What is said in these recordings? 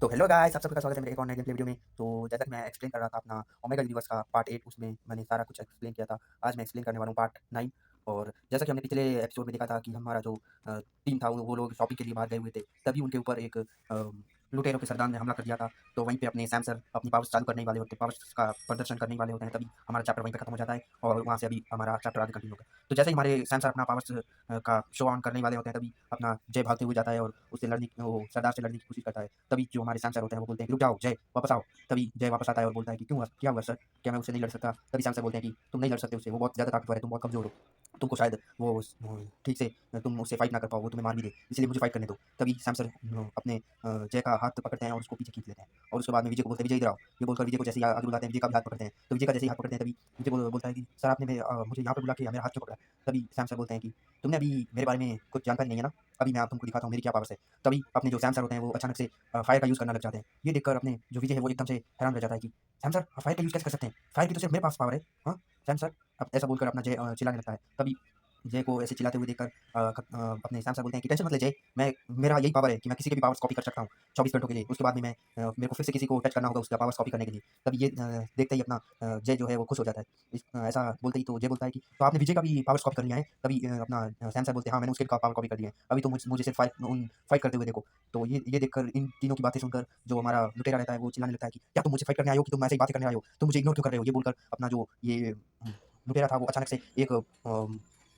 तो hello guys, आप सबका स्वागत है मेरे एक और नए गेम प्ले वीडियो में। तो जैसा कि मैं एक्सप्लेन कर रहा था अपना ओमेगा यूनिवर्स का पार्ट 8, उसमें मैंने सारा कुछ एक्सप्लेन किया था। आज मैं एक्सप्लेन करने वाला हूँ पार्ट 9। और जैसा कि हमने पिछले एपिसोड में देखा था कि हमारा जो टीम था वो लोग शॉपिंग के लिए बाहर गए हुए थे। तभी उनके ऊपर एक लुटेरों के सरदार ने हमला कर दिया था। तो वहीं पे अपने सैम सर अपनी पावर्स चालू करने ही वाले होते हैं, पावर्स का प्रदर्शन करने ही वाले होते हैं। तभी हमारा चैप्टर वहीं पे खत्म हो जाता है और वहाँ से अभी हमारा चैप्टर आगे कंटिन्यू होगा। तो जैसे ही हमारे सैम सर अपना पावर्स का शो ऑन करने ही वाले होते हैं, तभी अपना जय भागते हुए जाता है और उससे लड़ने वो सरदार से लड़ने की कोशिश करता है। तभी जो हमारे सैम सर होते हैं वो बोलते हैं कि रुक जाओ जय, वापस आओ। तभी जय वापस आता है और बोलता है कि क्यों, क्या हुआ सर, क्या मैं उससे नहीं लड़ सकता? तभी सैम सर बोलते हैं कि तुम नहीं लड़ सकते उससे, वो बहुत ज़्यादा ताकतवर है, तुम बहुत कमज़ोर हो, तुमको शायद वो ठीक से तुम उससे फाइट ना कर पाओ, वो तुम्हें मार भी दे, इसलिए मुझे फाइट करने दो। तभी सैम सर अपने जय का हाथ पकड़ते हैं और उसको पीछे खींच लेते हैं और उसके बाद में विजय को बोलते हैं विजय इधर आओ। ये बोलकर विजय को जैसे ही आगे बुलाते हैं, विजय का भी हाथ पकड़ते हैं। तो विजय का जैसे ही हाथ पकड़ते हैं, तभी विजय बोलता है कि सर आपने मुझे यहाँ पे बुला के मेरा हाथ क्यों पकड़ा? तभी सैम सर बोलते हैं कि तुमने अभी मेरे बारे में कुछ जानकारी नहीं है ना, अभी मैं आप तुमको दिखाता हूँ मेरी क्या पावर्स है। तभी अपने जो सैम सर होते हैं वो अचानक से फायर का यूज़ करना लग जाते हैं। ये देखकर अपने जो विजय है वो एकदम से हैरान रह जाता है कि सैम सर आप फायर का यूज़ कैसे कर सकते हैं? फायर की तो सिर्फ मेरे पास पावर है। हाँ, सैम सर, अब ऐसा बोलकर अपना जय चिल्लाने लगता है। तभी जय को ऐसे चिल्लाते हुए देखकर अपने सैम सर बोलते हैं कि टेंशन मत ले जय, मैं मेरा यही पावर है कि मैं किसी के भी पावर्स कॉपी कर सकता हूँ 24 घंटों के लिए। उसके बाद में मैं मेरे को फिर से किसी को टच करना होगा उसका पावर्स कॉपी करने के लिए। तभी ये देखते ही अपना जय जो है वो खुश हो जाता है। ऐसा बोलते ही तो जय बोलता है कि तो आपने विजय का भी पावर्स कॉपी कर लिया है? तभी अपना सैम सर बोलते हैं हाँ, मैंने उसके पावर कॉपी कर दिया है। अभी तो मुझे सिर्फ फाइट करते हुए देखो। तो ये देखकर, इन तीनों की बातें सुनकर जो हमारा लुटेरा रहता है वो चिल्लाने लगता है कि क्या तुम मुझे फाइट करने आए हो कि तुम ऐसे ही बातें करने आए हो? तुम मुझे इग्नोर क्यों कर रहे हो? ये बोलकर अपना जो ये लुटेरा था वो अचानक से एक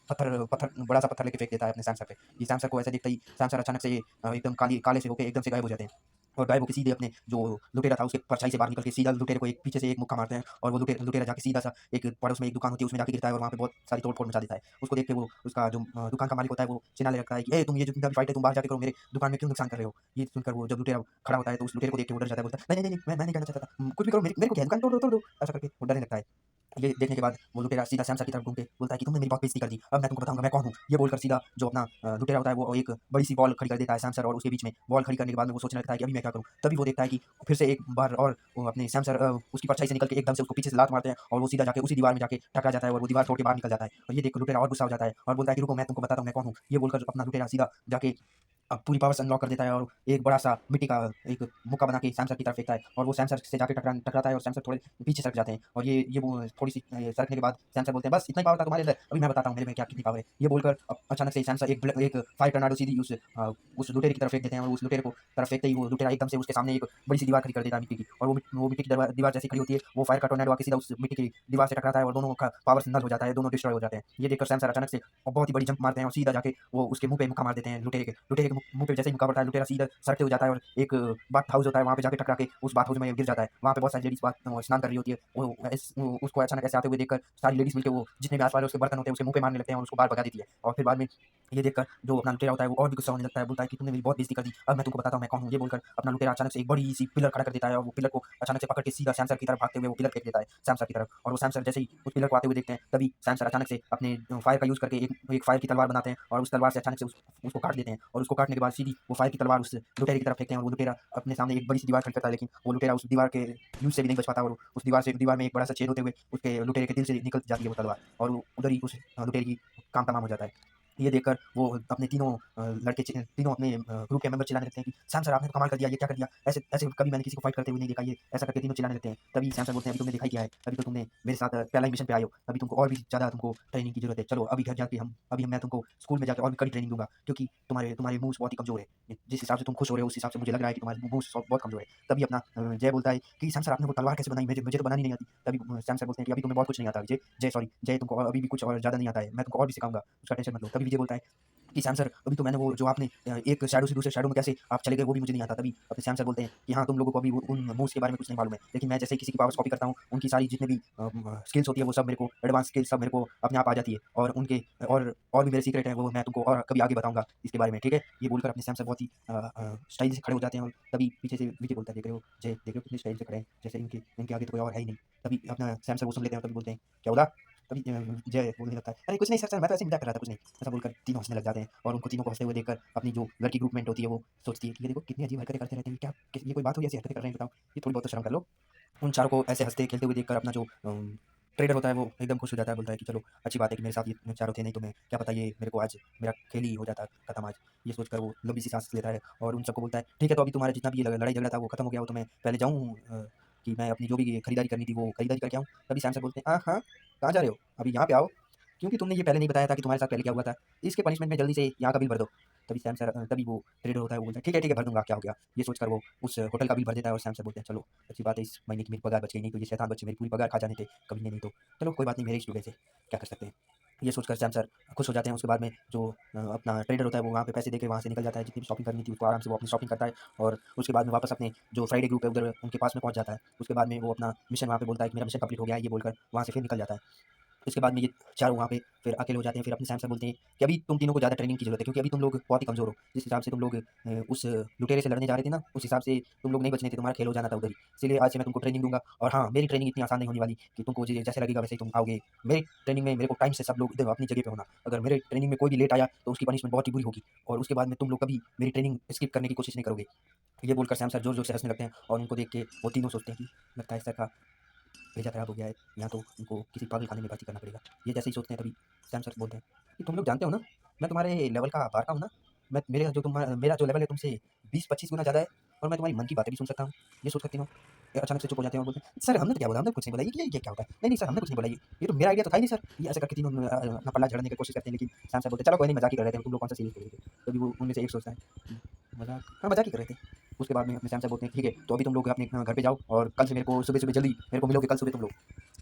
पत्थर पत्थर बड़ा सा पत्थर लेके फेंक देता है अपने सैम सर पे। ये सैम सर को ऐसे देखते ही सैम सर अचानक से एकदम काले से होके एकदम से गायब हो जाते हैं और गायब होके सीधे अपने जो लुटेरा था उसके परछाई से बाहर निकल के सीधा लुटेरे को एक पीछे से एक मुक्का मारते हैं और वो लुटेरा जाके सीधा सा एक पड़ोस में एक दुकान होती है उसमें जाके गिरता है और वहाँ पे बहुत सारी तोड़-फोड़ मचा देता है। उसको देख के वो उसका जो दुकान का मालिक होता है वो चिल्लाने लगता है कि ए तुम ये जो जितना भी फाइट है तुम बाहर जाके करो, मेरे दुकान में क्यों नुकसान कर रहे हो? ये सुनकर वो जब लुटेरा खड़ा होता है तो उस लुटेरे को देख के वो डर जाता है, बोलता है नहीं, नहीं, नहीं, मैं नहीं करना चाहता था। कुछ भी करो, मेरे को क्या है, दुकान तोड़ दो, ऐसा करके वो डरने लगता है। ये देखने के बाद वो लुटेरा सीधा सैम सर की तरफ घूम के बोलता है कि तुमने मेरी बहुत बेइज़्ज़ती कर दी, अब मैं तुमको बताऊँगा मैं कौन हूँ। ये बोलकर सीधा जो अपना लुटेरा होता है वो एक बड़ी-सी वॉल खड़ी कर देता है सैम सर और उसके बीच में। वॉल खड़ी करने के बाद में वो सोचने लगता है कि अभी मैं क्या करूँ? तभी वो देखता है कि फिर से एक बार और वो अपने सैम सर उसकी परछाई से निकल के एकदम से उसको पीछे से लात मारते हैं और वो सीधा जाके उसी दीवार में जाके टकरा जाता है और वो दीवार तोड़ के बाहर निकल जाता है। और ये देखकर लुटेरा और गुस्सा हो जाता है और बोलता है कि रुको, मैं तुमको बताता हूँ मैं कौन हूँ। ये बोलकर अपना लुटेरा सीधा जाके पूरी पावर्स अनलॉक कर देता है और एक बड़ा-सा मिट्टी का एक मुक्का बना के सैम सर की तरफ फेंकता है और वो सैम सर से जाके टकराता है और सैम सर थोड़े पीछे सरक जाते हैं और ये वो थोड़ी-सी सरकने के बाद सैम सर बोलते हैं, "बस इतना ही पावर था तुम्हारे अंदर? अभी मैं बताता हूँ मेरे में क्या कितनी पावर है।" ये बोलकर अचानक से सैम सर एक फायर टोर्नेडो सीधी उस लुटेरे की तरफ फेंक देते हैं और उस लुटेरे को तरफ फेंकते ही वो लुटेरा एकदम से उसके सामने एक बड़ी-सी दीवार खड़ी कर देता है मिट्टी की और वो मिट्टी की दीवार जैसे खड़ी होती है, वो फायर का टोर्नेडो आके सीधा उस मिट्टी की दीवार से टकराता है और दोनों का पावर्स नल हो जाता है, दोनों डिस्ट्रॉय हो जाते हैं। ये देखकर सैम सर अचानक से बहुत ही बड़ी जंप मारते हैं और सीधा जाके वो उसके मुँह पे मुक्का मार देते हैं लुटेरे के मुँह पे जैसे ही मुक्का पड़ता है, लुटेरा सीधा सरकते हुए जाता है और एक बाथ हाउस होता है, वहाँ पे जाके टकरा के उस बाथ हाउस में गिर जाता है। वहाँ पे बहुत सारी लेडीज़ स्नान कर रही होती है। वो उसको अचानक ऐसे आते हुए देखकर सारी लेडीज़ मिलके वो जितने भी आस-पास उसके बर्तन होते हैं, उसके मुँह पे मारने लगते हैं और उसको बाहर भगा देती है। और फिर बाद में ये देखकर जो अपना लुटेरा होता है वो और भी गुस्सा होने लगता है, बोलता है कि तुमने मेरी बहुत बेइज़्ज़ती कर दी, अब मैं तुमको बताता हूँ मैं कौन हूँ। ये बोलकर अपना लुटेरा अचानक से एक बड़ी-सी पिलर खड़ा कर देता है और वो पिलर को अचानक से पकड़ के सीधा सैम सर की तरफ भागते हुए वो पिलर फेंक देता है सैम सर की तरफ। और वो सैम सर जैसे ही उस पिलर को आते हुए देखते हैं, तभी सैम सर अचानक से अपने फायर का यूज़ करके एक फायर की तलवार बनाते हैं और उस तलवार से अचानक से उसको काट देते हैं और उसको काटने के बाद सीधी वो फायर की तलवार उस लुटेरे की तरफ फेंकते हैं और वो लुटेरा अपने सामने एक बड़ी-सी दीवार खड़ी करता है, लेकिन वो लुटेरा उस दीवार के यूज़ से भी नहीं बच पाता और उस दीवार में एक बड़ा-सा छेद होते हुए उसके लुटेरे के दिल से निकल जाती है वो तलवार और वो उधर ही उस लुटेरे की काम तमाम हो जाता है। ये देखकर वो अपने तीनों तीनों अपने ग्रुप के मेंबर चिल्लाने लगते हैं कि सैम सर आपने तो कमाल कर दिया, ये क्या कर दिया? ऐसे ऐसे कभी मैंने किसी को फाइट करते हुए नहीं देखा, ये ऐसा करके तीनों चिल्लाने लगते हैं। तभी सैम सर बोलते हैं अभी तुमने देखा ही क्या है? अभी तो तुमने मेरे साथ पहला ही मिशन पे आए हो, अभी तुमको और भी ज़्यादा तुमको ट्रेनिंग की ज़रूरत है। चलो अभी घर जाके मैं तुमको स्कूल में जाके और भी कड़ी ट्रेनिंग दूँगा, क्योंकि तुम्हारे तुम्हारे मूव्स बहुत ही कमज़ोर है। जिस हिसाब से तुम खुश हो रहे हो उस हिसाब से मुझे लग रहा है कि तुम्हारे मूव्स बहुत कमज़ोर है। तभी अपना जय बोलता है कि सैम सर आपने वो तलवार कैसे बनाई? मुझे तो बनानी नहीं आती। तभी सैम सर बोलते हैं कि अभी तुम्हें बहुत कुछ नहीं आता जय तुमको अभी भी कुछ और ज़्यादा नहीं आता है। मैं तुमको और भी सिखाऊँगा, उसका टेंशन मत लो। तभी विजय बोलता है कि श्याम सर अभी तो मैंने वो जो आपने एक शैडो से दूसरे शैडो में कैसे आप चले गए वो भी मुझे नहीं आता। तभी अपने श्याम सर बोलते हैं कि हाँ, तुम लोगों को अभी उन मूव्स के बारे में कुछ नहीं मालूम है। लेकिन मैं जैसे ही किसी की पावर्स कॉपी करता हूँ, उनकी सारी जितने भी स्किल्स होती है वो सब मेरे को एडवांस स्किल्स सब मेरे को अपने आप आ जाती है और उनके और भी मेरे सीक्रेट है वो मैं तुमको और कभी आगे बताऊँगा इसके बारे में, ठीक है? ये बोलकर अपने श्याम सर बहुत ही स्टाइल से खड़े हो जाते हैं और तभी पीछे से विजय बोलता है, देख रहे हो जय, देख रहे हो कितनी स्टाइल से खड़े हैं, जैसे इनके इनके आगे तो कोई और है ही नहीं। तभी अपना श्याम सर वो सुन लेते हैं और तभी बोलते हैं, क्या बोला? तभी जय बोलने लगता है, अरे कुछ नहीं सर मैं तो ऐसे ही मज़ाक कर रहा था, कुछ नहीं। ऐसा बोलकर तीनों हँसने लग जाते हैं और उनको तीनों को हँसते हुए देखकर अपनी जो लड़की ग्रुपमेट होती है वो सोचती है कि ये देखो कितनी अजीब हरकतें करते रहते हैं, ये कोई बात हुई ऐसी हरकतें कर रहे हैं बताओ, ये थोड़ी बहुत तो शर्म कर लो। उन चारों को ऐसे हँसते-खेलते हुए देखकर अपना जो ट्रेडर होता है वो एकदम खुश हो जाता है, बोलता है कि चलो अच्छी बात है कि मेरे साथ ये चारों थे, नहीं तो मैं क्या पता ये मेरे को आज मेरा खेल ही हो जाता खत्म आज। ये सोचकर वो लंबी सी सांस लेता है और उन सबको बोलता है ठीक है, तो अभी तुम्हारा जितना भी ये लड़ाई झगड़ा था वो खत्म हो गया हो, तो मैं पहले जाऊँ कि मैं अपनी जो भी खरीदारी करनी थी वो खरीदारी करके आऊँ। तभी सैम सर बोलते हैं हाँ हाँ, कहाँ जा रहे हो, अभी यहाँ पे आओ, क्योंकि तुमने ये पहले नहीं बताया था कि तुम्हारे साथ पहले क्या हुआ था, इसके पनिशमेंट में जल्दी से यहाँ का बिल भर दो। तभी सैम सर तभी वो ट्रेडर होता है वो बोलता है ठीक है भर दूंगा, क्या हो गया। ये सोचकर वो उस होटल का बिल भर देता है और सैम सर बोलते हैं चलो अच्छी बात है, इस महीने की मेरी पगार बच गई, नहीं तो ये शैतान बच्चे मेरी पूरी पगार खा जाने थे कभी ने, नहीं तो चलो कोई बात नहीं, मेरे स्टूडेंट से क्या कर सकते हैं। ये सोचकर सैम सर खुश हो जाते हैं। उसके बाद में जो अपना ट्रेडर होता है वो वहाँ पे पैसे देके वहाँ से निकल जाता है, जितनी भी शॉपिंग करनी थी उसको आराम से वो अपनी शॉपिंग करता है और उसके बाद में वापस अपने जो फ्राइडे ग्रुप है उधर उनके पास में पहुँच जाता है। उसके बाद में वो अपना मिशन वहाँ पे बोलता है कि मेरा मिशन कंप्लीट हो गया है, ये बोलकर वहाँ से फिर निकल जाता है। इसके बाद में ये चारों वहाँ पे फिर अकेले हो जाते हैं। फिर अपने सैम से बोलते हैं कि अभी तुम तीनों को ज़्यादा ट्रेनिंग की ज़रूरत है, क्योंकि अभी तुम लोग बहुत ही कमज़ोर हो। जिस हिसाब से तुम लोग उस लुटेरे से लड़ने जा रहे थे ना, उस हिसाब से तुम लोग नहीं बचने थे, तुम्हारा खेल हो जाना था उधर ही। इसीलिए आज से मैं तुमको ट्रेनिंग दूँगा और हाँ, मेरी ट्रेनिंग इतनी आसान नहीं होने वाली कि तुमको जे जैसे लगेगा वैसे ही तुम आओगे। मेरी ट्रेनिंग में मेरे को टाइम से सब लोग इधर अपनी जगह पे होना। अगर मेरे ट्रेनिंग में कोई भी लेट आया तो उसकी पनिशमेंट बहुत ही बुरी होगी और उसके बाद में तुम लोग कभी मेरी ट्रेनिंग स्किप करने की कोशिश नहीं करोगे। ये बोलकर सैम सर ज़ोर-ज़ोर से हँसने लगते हैं और उनको देख के वो तीनों सोचते हैं कि लगता है सर का भेजा खराब हो गया है, यहाँ तो उनको किसी पागल खाने में भर्ती करना पड़ेगा। ये जैसे ही सोचते हैं तभी सैम सर बोलते हैं कि तुम लोग जानते हो ना, मैं तुम्हारे लेवल का बार का हूँ ना, मैं मेरा जो लेवल है तुमसे 20-25 गुना ज़्यादा है और मैं तुम्हारी मन की बातें भी सुन सकता हूँ। ये सोच कर तीनों अचानक से चुप हो जाते हैं और बोलते हैं, "सर हमने तो क्या बोला? हमने कुछ नहीं बोला। ये क्या होता है? नहीं, नहीं सर हमने कुछ नहीं बोला। ये तो मेरा आइडिया तो था ही नहीं सर।" ये ऐसे करके तीनों अपना पल्ला झाड़ने की कोशिश करते हैं, लेकिन सैम सर बोलते हैं, "चलो कोई नहीं, मज़ाक ही कर रहे थे, तुम लोग कौन सा सीरियस ले रहे थे?" तभी वो उनमें से एक सोचता है, मज़ाक, हाँ, मज़ाक ही कर रहे थे। उसके बाद में अपने सैम सर बोलते हैं, "ठीक है, तो अभी तुम लोग अपने घर पे जाओ और कल से मेरे को सुबह-सुबह जल्दी मेरे को मिलोगे कल सुबह तुम लोग।"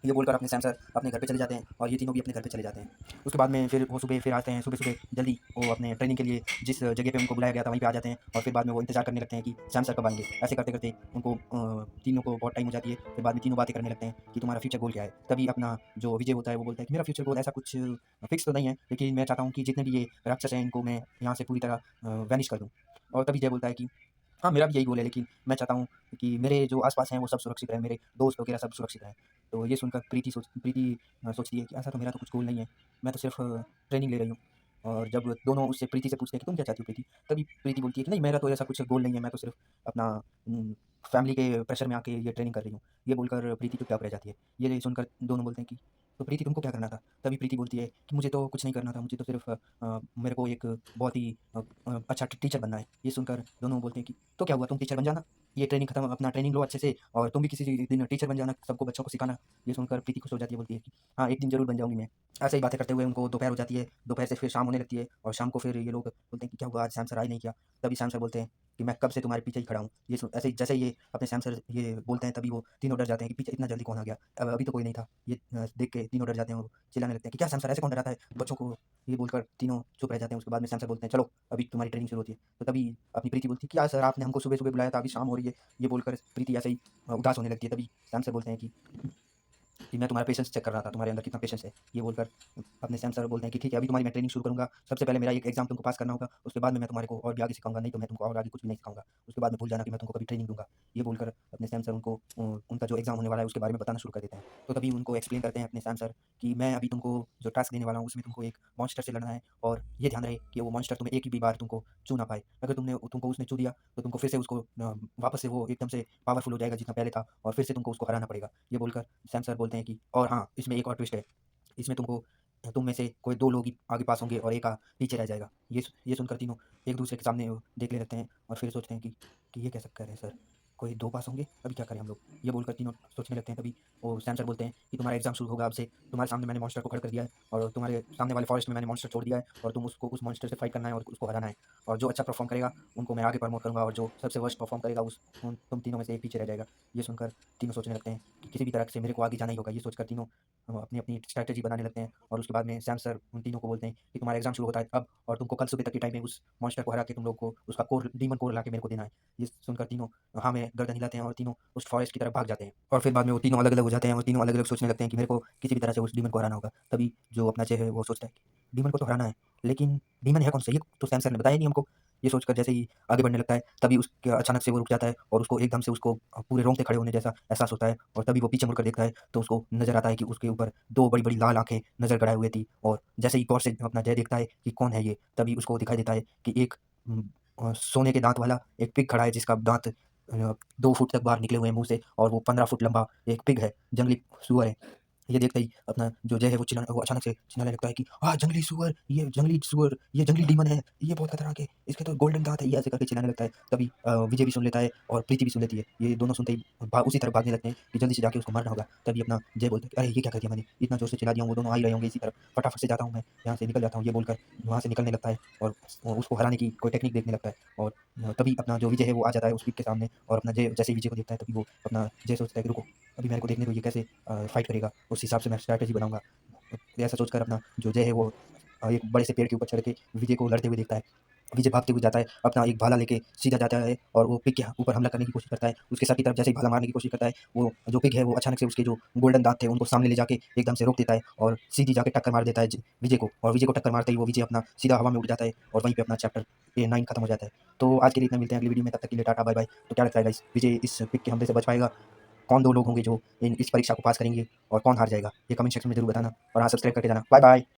ये बोलकर अपने सैम सर अपने घर पे चले जाते हैं और ये तीनों भी अपने घर पे चले जाते हैं। उसके बाद में फिर वो सुबह फिर आते हैं, सुबह-सुबह जल्दी वो अपने ट्रेनिंग के लिए जिस जगह पे उनको बुलाया गया था वहीं पे आ जाते हैं और फिर बाद में वो इंतज़ार करने लगते हैं कि सैम सर कब आएँगे। ऐसे करते-करते उनको तीनों को बहुत टाइम हो जाती है। फिर बाद में तीनों बातें करने लगते हैं कि तुम्हारा फ्यूचर गोल क्या है? तभी अपना जो विजय होता है वो बोलता है कि मेरा फ्यूचर गोल ऐसा कुछ फिक्स तो नहीं है, लेकिन मैं चाहता हूँ कि जितने भी ये राक्षस हैं इनको मैं यहाँ से पूरी तरह वैनिश कर दूँ। और तभी जय बोलता है कि हाँ, मेरा भी यही गोल है, लेकिन मैं चाहता हूँ कि मेरे जो आस-पास हैं वो सब सुरक्षित रहें, मेरे दोस्त वगैरह सब सुरक्षित रहें। तो ये सुनकर प्रीति सोचती है कि ऐसा तो मेरा तो कुछ गोल नहीं है, मैं तो सिर्फ़ ट्रेनिंग ले रही हूँ। और जब दोनों उससे प्रीति से पूछते हैं कि तुम क्या चाहती हो प्रीति? तभी प्रीति बोलती है कि नहीं, मेरा तो ऐसा कुछ गोल नहीं है, मैं तो सिर्फ़ अपना फैमिली के प्रेशर में आके ये ट्रेनिंग कर रही हूँ। ये बोलकर प्रीति चुपचाप रह जाती है। ये सुनकर दोनों बोलते हैं कि तो प्रीति तुमको क्या करना था? तभी प्रीति बोलती है कि मुझे तो कुछ नहीं करना था, मुझे तो सिर्फ़ मेरे को एक बहुत ही अच्छा टीचर बनना है। ये सुनकर दोनों बोलते हैं कि तो क्या हुआ, तुम टीचर बन जाना, ये ट्रेनिंग खत्म, अपना ट्रेनिंग लो अच्छे से और तुम भी किसी दिन टीचर बन जाना, सबको बच्चों को सिखाना। ये सुनकर प्रीति खुश हो जाती है, बोलती है कि हाँ, एक दिन ज़रूर बन जाऊँगी मैं। ऐसे ही बातें करते हुए उनको दोपहर हो जाती है, दोपहर से फिर शाम होने लगती है और शाम को फिर ये लोग बोलते हैं कि क्या हुआ, आज सैम सर आए नहीं क्या? तभी सैम सर बोलते हैं कि मैं कब से तुम्हारे पीछे ही खड़ा हूँ। ये सुन ऐसे ही जैसे ही ये अपने सैम सर ये बोलते हैं तभी वो तीनों डर जाते हैं कि पीछे इतना जल्दी कौन आ गया? अभी तो कोई नहीं था। ये देख के तीनों डर जाते हैं और चिल्लाने लगते हैं कि क्या सैम सर ऐसे कौन डराता है बच्चों को? ये बोलकर तीनों चुप रह जाते हैं। उसके बाद में सैम सर बोलते हैं चलो अभी तुम्हारी ट्रेनिंग शुरू होती है। तो तभी अपनी प्रीति बोलती है, "क्या सर आपने हमको सुबह-सुबह बुलाया था, अभी शाम हो रही है।" ये बोलकर प्रीति ऐसे ही उदास होने लगती है। तभी सैम सर बोलते हैं कि मैं तुम्हारा पेशेंस चेक कर रहा था, तुम्हारे अंदर कितना पेशेंस है। ये बोलकर अपने सैम सर बोलते हैं कि ठीक है, अभी तुम्हारी मैं ट्रेनिंग शुरू करूँगा। सबसे पहले मेरा एक एग्ज़ाम तुमको पास करना होगा, उसके बाद में मैं तुम्हारे को और भी आगे सिखाऊँगा, नहीं तो मैं तुमको और आगे कुछ भी नहीं सिखाऊँगा। उसके बाद में भूल जाना कि मैं तुमको कभी ट्रेनिंग दूँगा। ये बोलकर अपने सैम सर उनको उनका जो एग्ज़ाम होने वाला है उसके बारे में बताना शुरू कर देते हैं। तो तभी उनको एक्सप्लेन करते हैं अपने सैम सर कि मैं अभी तुमको जो टास्क देने वाला हूँ उसमें तुमको एक मॉन्स्टर से लड़ना है और ये ध्यान रहे कि वो मॉन्स्टर तुम्हें एक ही भी बार तुमको छू ना पाए। अगर तुमको उसने छू दिया तो तुमको फिर से उसको वापस से वो एकदम से पावरफुल हो जाएगा जितना पहले था और फिर से तुमको उसको हराना पड़ेगा। ये बोलकर सैम सर बोलते हैं कि और हाँ, इसमें एक और ट्विस्ट है। इसमें तुम में से कोई 2 लोग ही आगे पास होंगे और एक पीछे रह जाएगा। ये सुनकर तीनों एक-दूसरे के सामने देखने लगते हैं और फिर सोचते हैं कि ये कैसे कह रहे हैं सर? कोई 2 पास होंगे? अभी क्या करें हम लोग? ये बोलकर तीनों सोचने लगते हैं। तभी वो सैम सर बोलते हैं कि तुम्हारा एग्ज़ाम शुरू होगा अब से। तुम्हारे सामने मैंने मॉन्स्टर को खड़ा कर दिया है और तुम्हारे सामने वाले फॉरेस्ट में मैंने मॉन्स्टर छोड़ दिया है और तुम उसको उस मॉन्स्टर से फाइट करना है और उसको हराना है। और जो अच्छा परफ़ॉर्म करेगा उनको मैं आगे प्रमोट करूँगा और जो सबसे वर्स्ट परफ़ॉर्म करेगा तुम तीनों में से एक पीछे रह जाएगा। ये सुनकर तीनों सोचने लगते हैं कि किसी भी तरह से मेरे को आगे जाना ही होगा। ये सोचकर तीनों अपनी-अपनी स्ट्रैटेजी बनाने लगते हैं और उसके बाद में सैम सर उन तीनों को बोलते हैं कि तुम्हारा एग्ज़ाम शुरू होता है अब और तुमको कल सुबह तक के टाइम में उस मॉन्स्टर को हरा के तुम लोग को उसका कोर डीमन कोर लाके मेरे को देना है। ये सुनकर तीनों हाँ में गर्दन हिलाते हैं और तीनों उस फॉरेस्ट की तरफ भाग जाते हैं। और फिर बाद में वो तीनों अलग-अलग हो जाते हैं और तीनों अलग-अलग सोचने लगते हैं कि मेरे को किसी भी तरह से उस डीमन को हराना होगा। तभी जो अपना जय है वो सोचता है कि डीमन को तो हराना है, लेकिन डीमन है कौन-सा? ये तो सैम सर ने बताया ही नहीं हमको। ये सोचकर जैसे ही आगे बढ़ने लगता है, तभी उसके अचानक से वो रुक जाता है और उसको एकदम से उसको पूरे रोंगटे खड़े होने जैसा एहसास होता है और तभी वो पीछे मुड़कर देखता है, तो उसको नज़र आता है कि उसके ऊपर 2 बड़ी-बड़ी लाल आँखें नज़र गड़ाए हुए थी और जैसे ही गौर से अपना जय देखता है कि कौन है ये, तभी उसको दिखाई देता है कि एक सोने के दाँत वाला एक पिग खड़ा है जिसका दाँत 2 फुट तक बाहर निकले हुए हैं मुँह से और वो 15 फुट लंबा एक पिग है, जंगली सूअर है। ये देखते ही अपना जो जय है वो अचानक से चिल्लाने लगता है कि जंगली सुअर, ये जंगली डीमन है, ये बहुत खतरनाक है, इसके तो गोल्डन दाँत है, ये ऐसे करके चिल्लाने लगता है। तभी विजय भी सुन लेता है और प्रीति भी सुन लेती है। ये दोनों सुनते ही उसी तरफ भागने लगते हैं कि जल्दी से जाके उसको मारना होगा। तभी अपना जय बोलता है कि अरे ये क्या कर दिया मैंने, इतना जोर से चिल्ला दिया हूँ, वो दोनों आ ही रहे होंगे इसी तरफ, फटाफट से जाता हूँ मैं, यहाँ से निकल जाता हूँ, ये बोलकर वहाँ से निकलने लगता है और उसको हराने की कोई टेक्निक देखने लगता है। और तभी अपना जो विजय है वो आ जाता है उस पिक के सामने और अपना जय जैसे ही विजय को देखता है तभी वो अपना जय सोचता है कि रुको, अभी मेरे को देखने दो ये कैसे फाइट करेगा, उस हिसाब से मैं स्ट्रैटेजी बनाऊँगा। ऐसा सोचकर अपना जो जय है वो एक बड़े से पेड़ के ऊपर चढ़ के विजय को लड़ते हुए देखता है। विजय भागते हुए जाता है, अपना एक भाला लेके सीधा जाता है और वो पिग के ऊपर हमला करने की कोशिश करता है। उसके सर की तरफ जैसे ही भाला मारने की कोशिश करता है, वो जो पिग है वो अचानक से उसके जो गोल्डन दाँत थे उनको सामने ले जाके एकदम से रोक देता है और सीधी जाके टक्कर मार देता है विजय को, और विजय को टक्कर मारते ही वो विजय अपना सीधा हवा में उड़ जाता है और वहीं पे अपना चैप्टर ये 9 खत्म हो जाता है। तो आज के लिए इतना, मिलते हैं अगली वीडियो में, तब तक के लिए टाटा बाय बाय। तो क्या लगता है गाइस, विजय इस पिग के हमले से बच पाएगा? कौन 2 लोग होंगे जो इस परीक्षा को पास करेंगे और कौन हार जाएगा? ये कमेंट सेक्शन में ज़रूर बताना और हाँ, सब्सक्राइब करके जाना। Bye bye.